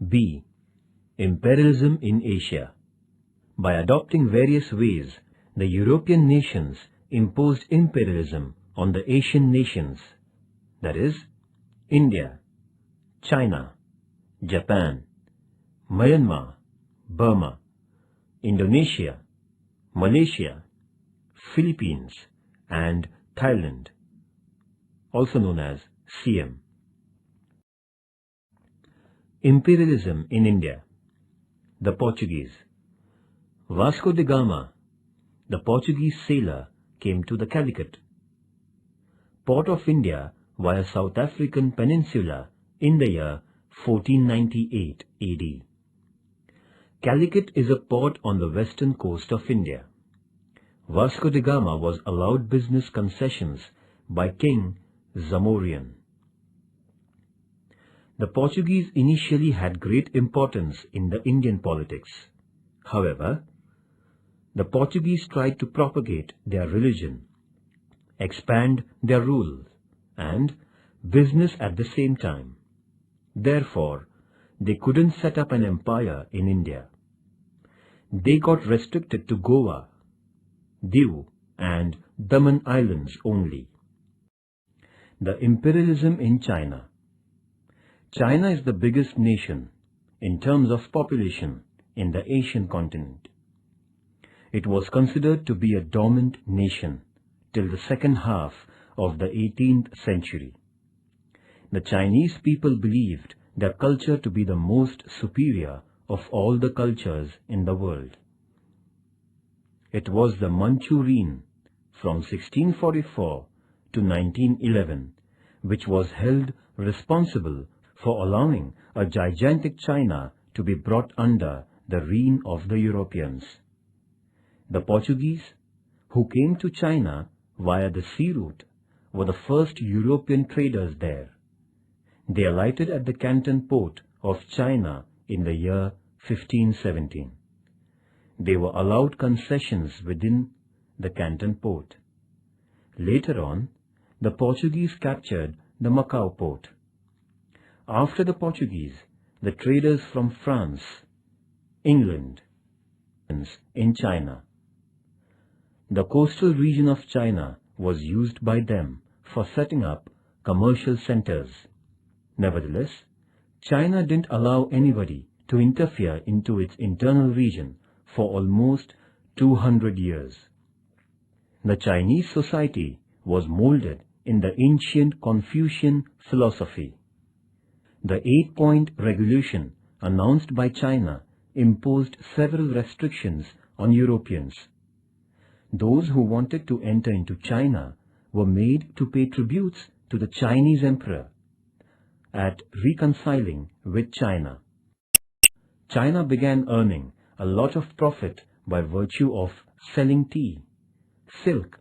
B. Imperialism in Asia. By adopting various ways, the European nations imposed imperialism on the Asian nations, that is, India, China, Japan, Myanmar, Burma, Indonesia, Malaysia, Philippines, and Thailand, also known as Siam. Imperialism in India. The Portuguese. Vasco da Gama, the Portuguese sailor, came to the Calicut, port of India, via South African peninsula in the year 1498 AD. Calicut is a port on the western coast of India. Vasco da Gama was allowed business concessions by King Zamorian. The Portuguese initially had great importance in the Indian politics. However, the Portuguese tried to propagate their religion, expand their rule, and business at the same time. Therefore, they couldn't set up an empire in India. They got restricted to Goa, Diu, and Daman Islands only. The imperialism in China. China is the biggest nation, in terms of population, in the Asian continent. It was considered to be a dominant nation till the second half of the 18th century. The Chinese people believed their culture to be the most superior of all the cultures in the world. It was the Manchurian from 1644 to 1911 which was held responsible for allowing a gigantic China to be brought under the reign of the Europeans. The Portuguese, who came to China via the sea route, were the first European traders there. They alighted at the Canton port of China in the year 1517. They were allowed concessions within the Canton port. Later on, the Portuguese captured the Macau port. After the Portuguese, the traders from France, England, in China. The coastal region of China was used by them for setting up commercial centers. Nevertheless, China didn't allow anybody to interfere into its internal region for almost 200 years. The Chinese society was molded in the ancient Confucian philosophy. The 8-point regulation announced by China imposed several restrictions on Europeans. Those who wanted to enter into China were made to pay tributes to the Chinese emperor at reconciling with China. China began earning a lot of profit by virtue of selling tea, silk,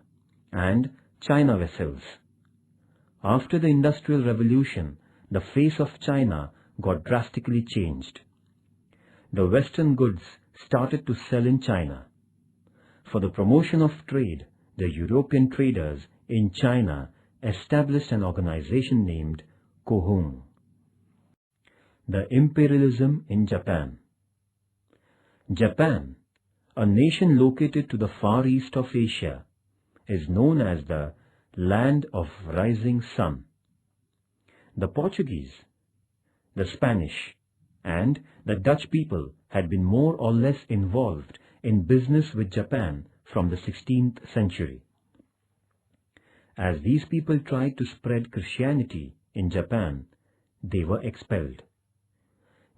and China vessels. After the Industrial Revolution, the face of China got drastically changed. The Western goods started to sell in China. For the promotion of trade, the European traders in China established an organization named Kohong. The imperialism in Japan. Japan, a nation located to the far east of Asia, is known as the Land of Rising Sun. The Portuguese, the Spanish, and the Dutch people had been more or less involved in business with Japan from the 16th century. As these people tried to spread Christianity in Japan, they were expelled.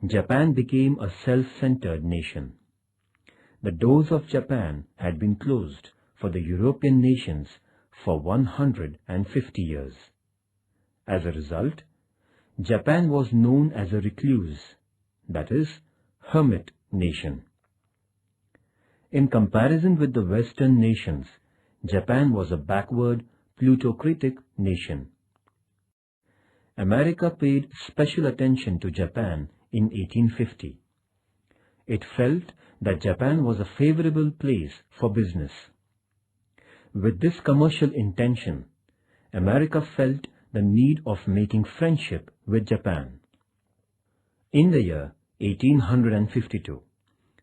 Japan became a self-centered nation. The doors of Japan had been closed for the European nations for 150 years. As a result, Japan was known as a recluse, that is, hermit nation. In comparison with the Western nations, Japan was a backward, plutocratic nation. America paid special attention to Japan in 1850. It felt that Japan was a favorable place for business. With this commercial intention, America felt the need of making friendship with Japan. In the year 1852,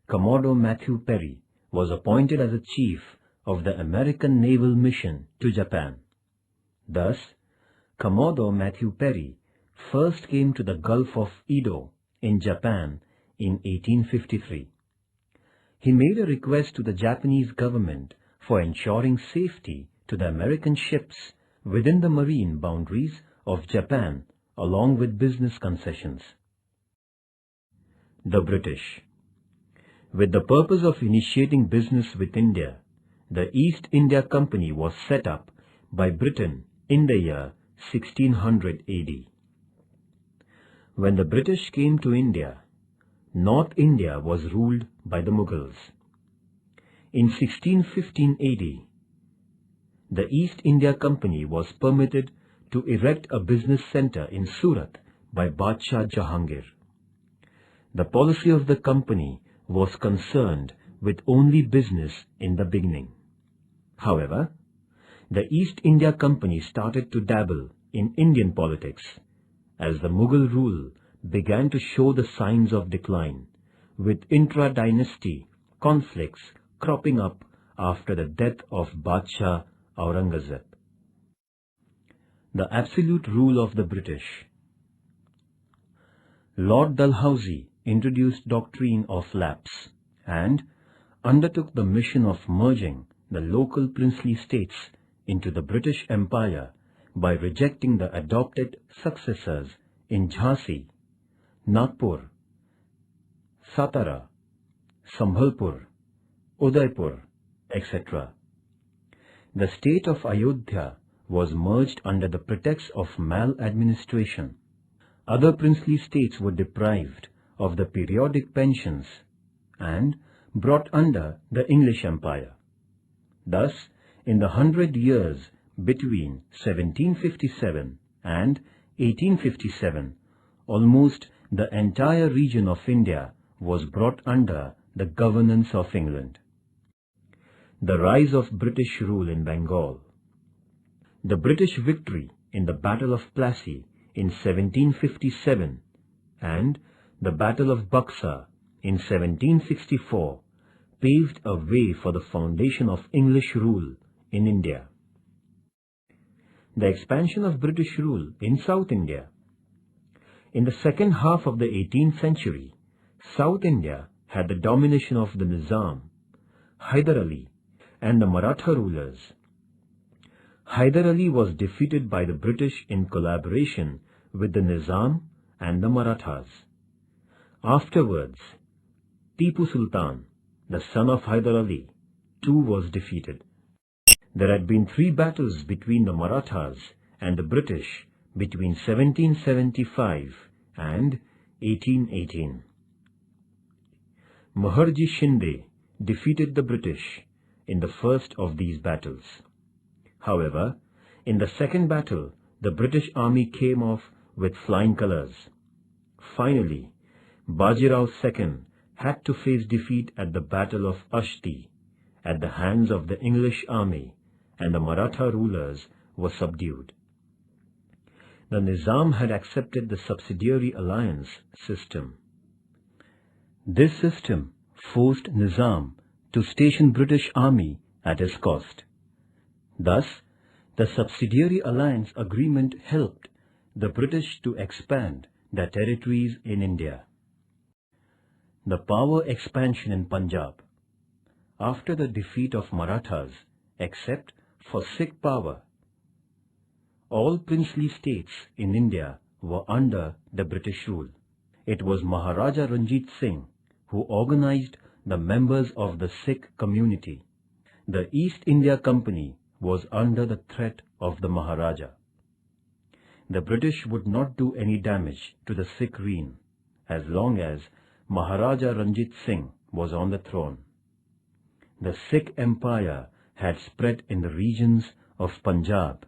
Commodore Matthew Perry was appointed as a chief of the American Naval Mission to Japan. Thus, Commodore Matthew Perry first came to the Gulf of Edo in Japan in 1853. He made a request to the Japanese government for ensuring safety to the American ships within the marine boundaries of Japan, along with business concessions. The British. With the purpose of initiating business with India, the East India Company was set up by Britain in the year 1600 AD. When the British came to India, North India was ruled by the Mughals. In 1615 AD, the East India Company was permitted to erect a business centre in Surat by Badshah Jahangir. The policy of the company was concerned with only business in the beginning. However, the East India Company started to dabble in Indian politics as the Mughal rule began to show the signs of decline, with intra-dynasty conflicts cropping up after the death of Badshah Aurangzeb. The absolute rule of the British. Lord Dalhousie introduced doctrine of lapse and undertook the mission of merging the local princely states into the British Empire by rejecting the adopted successors in Jhansi, Nagpur, Satara, Sambhalpur, Udaipur, etc. The state of Ayodhya was merged under the pretext of maladministration. Other princely states were deprived of the periodic pensions and brought under the English Empire. Thus, in the 100 years between 1757 and 1857, almost the entire region of India was brought under the governance of England. The rise of British rule in Bengal. The British victory in the Battle of Plassey in 1757 and the Battle of Buxar in 1764 paved a way for the foundation of English rule in India. The expansion of British rule in South India. In the second half of the 18th century, South India had the domination of the Nizam, Hyder Ali, and the Maratha rulers. Hyder Ali was defeated by the British in collaboration with the Nizam and the Marathas. Afterwards, Tipu Sultan, the son of Hyder Ali, too was defeated. There had been 3 battles between the Marathas and the British between 1775 and 1818. Maharji Shinde defeated the British in the first of these battles. However, in the second battle, the British army came off with flying colours. Finally, Bajirao II had to face defeat at the Battle of Ashti at the hands of the English army, and the Maratha rulers were subdued. The Nizam had accepted the subsidiary alliance system. This system forced Nizam to station British army at his cost. Thus, the subsidiary alliance agreement helped the British to expand their territories in India. The power expansion in Punjab. After the defeat of Marathas, except for Sikh power, all princely states in India were under the British rule. It was Maharaja Ranjit Singh who organized the members of the Sikh community. The East India Company was under the threat of the Maharaja. The British would not do any damage to the Sikh reign as long as Maharaja Ranjit Singh was on the throne. The Sikh Empire had spread in the regions of Punjab,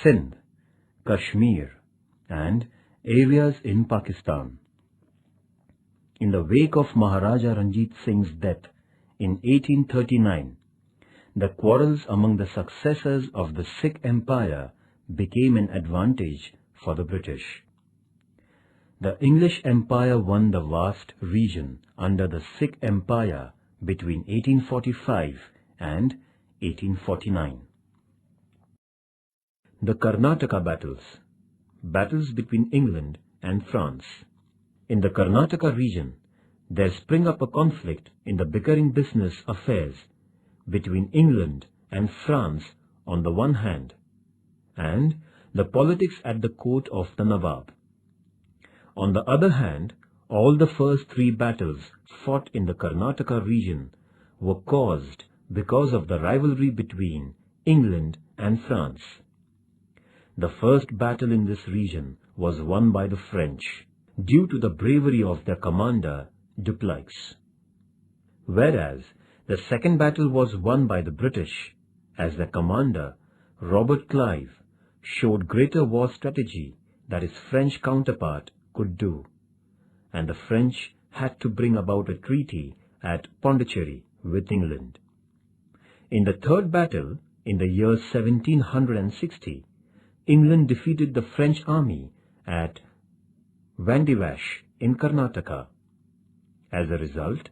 Sindh, Kashmir, and areas in Pakistan. In the wake of Maharaja Ranjit Singh's death in 1839, the quarrels among the successors of the Sikh Empire became an advantage for the British. The English Empire won the vast region under the Sikh Empire between 1845 and 1849. The Karnataka battles, battles between England and France. In the Karnataka region, there sprang up a conflict in the bickering business affairs between England and France on the one hand, and the politics at the court of the Nawab. On the other hand, all the first three battles fought in the Karnataka region were caused because of the rivalry between England and France. The first battle in this region was won by the French due to the bravery of their commander Dupleix, whereas the second battle was won by the British as their commander Robert Clive showed greater war strategy than his French counterpart could do, and the French had to bring about a treaty at Pondicherry with England. In the third battle, in the year 1760, England defeated the French army at Vandivash in Karnataka. As a result,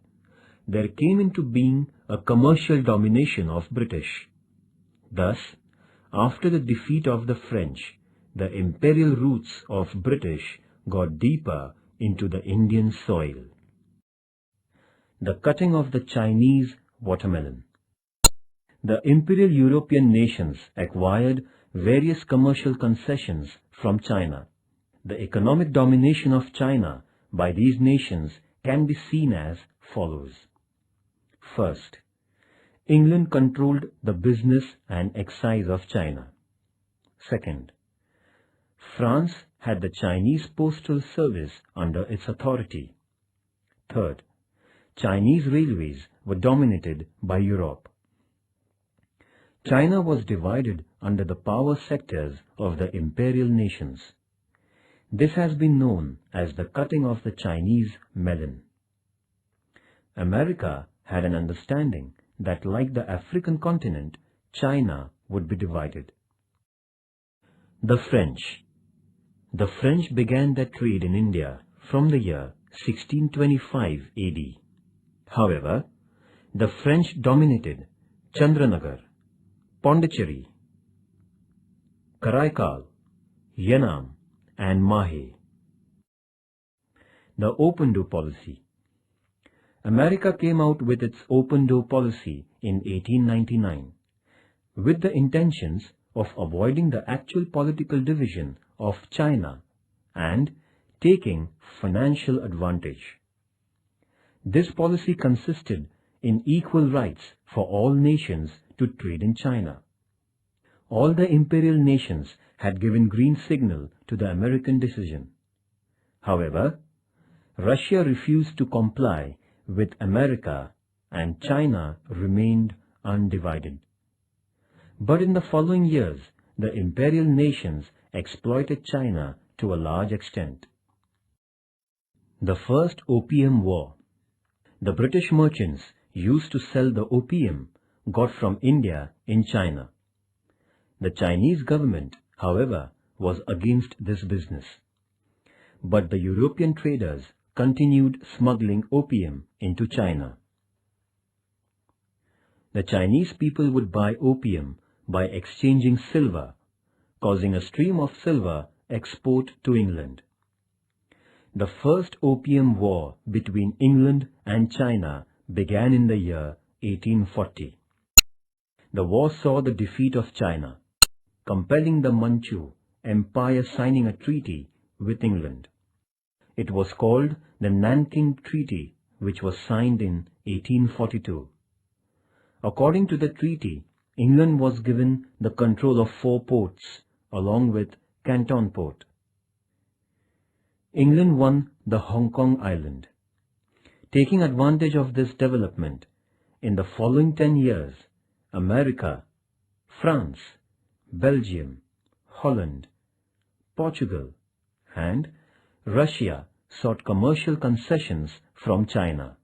there came into being a commercial domination of British. Thus, after the defeat of the French, the imperial roots of British got deeper into the Indian soil. The cutting of the Chinese watermelon. The imperial European nations acquired various commercial concessions from China. The economic domination of China by these nations can be seen as follows. First, England controlled the business and excise of China. Second, France had the Chinese postal service under its authority. Third, Chinese railways were dominated by Europe. China was divided under the power sectors of the imperial nations. This has been known as the cutting of the Chinese melon. America had an understanding that, like the African continent, China would be divided. The French. The French began their trade in India from the year 1625 AD. However, the French dominated Chandranagar, Pondicherry, Karaikal, Yanam, and Mahe. The Open Door Policy. America came out with its Open Door Policy in 1899 with the intentions of avoiding the actual political division of China and taking financial advantage. This policy consisted in equal rights for all nations to trade in China. All the imperial nations had given green signal to the American decision. However, Russia refused to comply with America and China remained undivided. But in the following years, the imperial nations exploited China to a large extent. The First Opium War. The British merchants used to sell the opium got from India in China. The Chinese government, however, was against this business. But the European traders continued smuggling opium into China. The Chinese people would buy opium by exchanging silver, causing a stream of silver export to England. The First Opium War between England and China began in the year 1840. The war saw the defeat of China, compelling the Manchu Empire signing a treaty with England. It was called the Nanking Treaty, which was signed in 1842. According to the treaty, England was given the control of 4 ports along with Canton Port. England won the Hong Kong island. Taking advantage of this development, in the following 10 years, America, France, Belgium, Holland, Portugal, and Russia sought commercial concessions from China.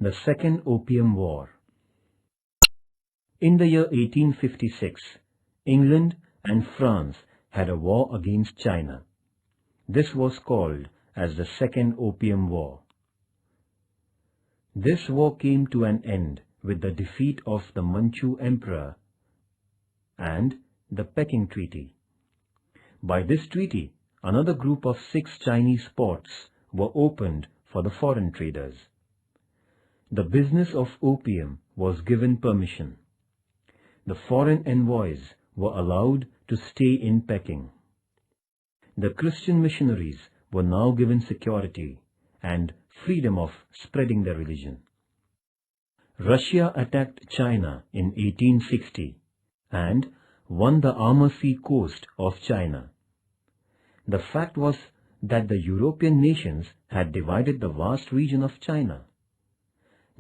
The Second Opium War. In the year 1856, England and France had a war against China. This was called as the Second Opium War. This war came to an end with the defeat of the Manchu Emperor and the Peking Treaty. By this treaty, another group of 6 Chinese ports were opened for the foreign traders. The business of opium was given permission. The foreign envoys were allowed to stay in Peking. The Christian missionaries were now given security and freedom of spreading their religion. Russia attacked China in 1860 and won the Amur Sea coast of China. The fact was that the European nations had divided the vast region of China.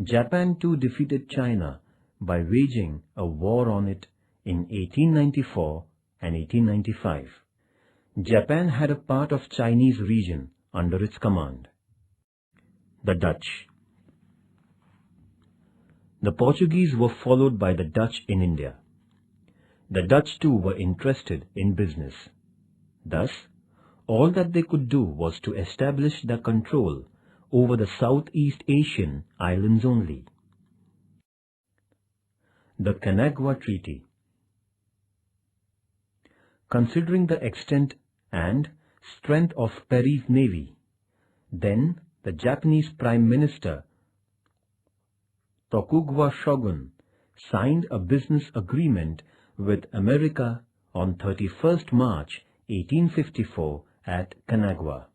Japan too defeated China by waging a war on it in 1894 and 1895. Japan had a part of Chinese region under its command. The Dutch. The Portuguese were followed by the Dutch in India. The Dutch too were interested in business. Thus, all that they could do was to establish their control over the Southeast Asian islands only. The Kanagawa Treaty. Considering the extent and strength of Perry's navy, then the Japanese Prime Minister Tokugawa Shogun signed a business agreement with America on 31st March 1854 at Kanagawa.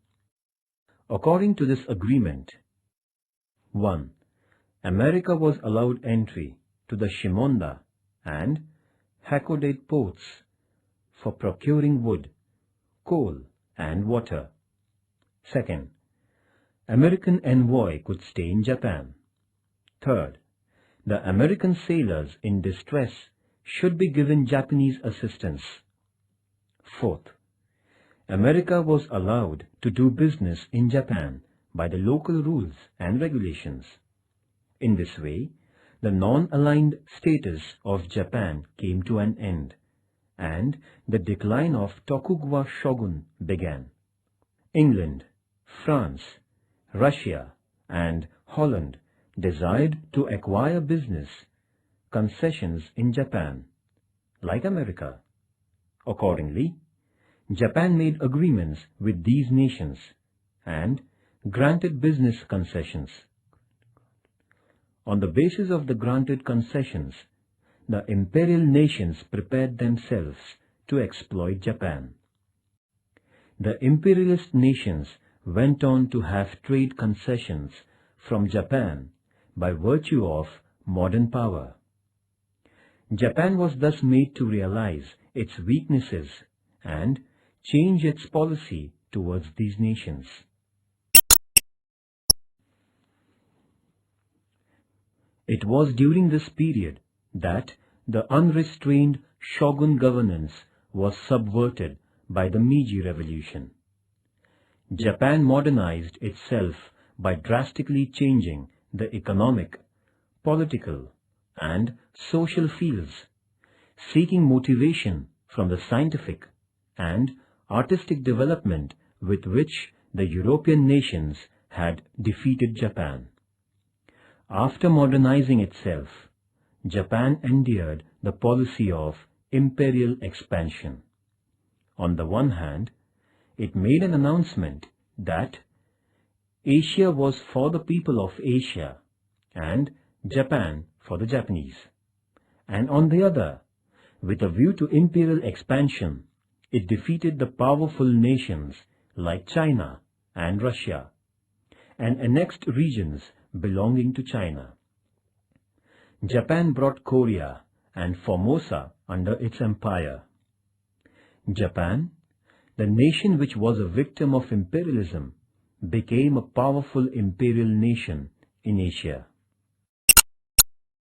According to this agreement, 1. America was allowed entry to the Shimonda and Hakodate ports for procuring wood, coal and water. 2. American envoy could stay in Japan. 3. The American sailors in distress should be given Japanese assistance. 4. America was allowed to do business in Japan by the local rules and regulations. In this way, the non-aligned status of Japan came to an end, and the decline of Tokugawa Shogun began. England, France, Russia, and Holland desired to acquire business concessions in Japan, like America. Accordingly, Japan made agreements with these nations and granted business concessions. On the basis of the granted concessions, the imperial nations prepared themselves to exploit Japan. The imperialist nations went on to have trade concessions from Japan by virtue of modern power. Japan was thus made to realize its weaknesses and change its policy towards these nations. It was during this period that the unrestrained shogun governance was subverted by the Meiji Revolution. Japan modernized itself by drastically changing the economic, political, and social fields, seeking motivation from the scientific and artistic development with which the European nations had defeated Japan. After modernizing itself, Japan endeared the policy of imperial expansion. On the one hand, it made an announcement that Asia was for the people of Asia and Japan for the Japanese. And on the other, with a view to imperial expansion, it defeated the powerful nations like China and Russia and annexed regions belonging to China. Japan brought Korea and Formosa under its empire. Japan, the nation which was a victim of imperialism, became a powerful imperial nation in Asia.